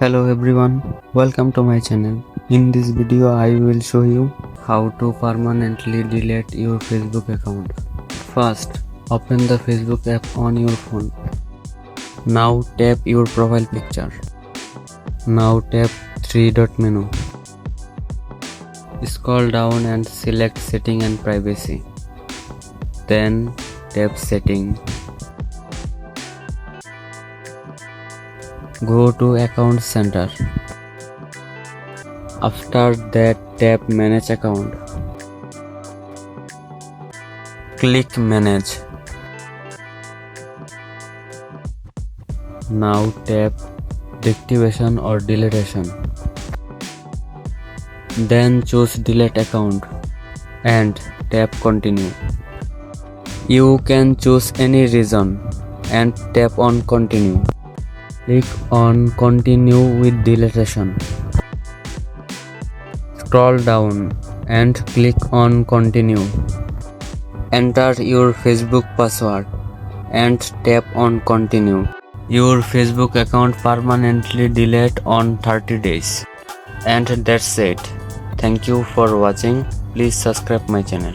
Hello everyone, welcome to my channel. In this video I will show you how to permanently delete your Facebook account. First, open the Facebook app on your phone. Now tap your profile picture. Now tap three-dot menu. Scroll down and select Setting and Privacy. Then tap Setting. Go to Account Center. After that, tap Manage Account. Click Manage. Now tap Deactivation or Deletion. Then choose Delete Account and tap Continue. You can choose any reason and tap on Continue. Click on Continue with Deletion. Scroll down and click on Continue. Enter your Facebook password and tap on Continue. Your Facebook account permanently delete on 30 days. And that's it. Thank you for watching. Please subscribe my channel.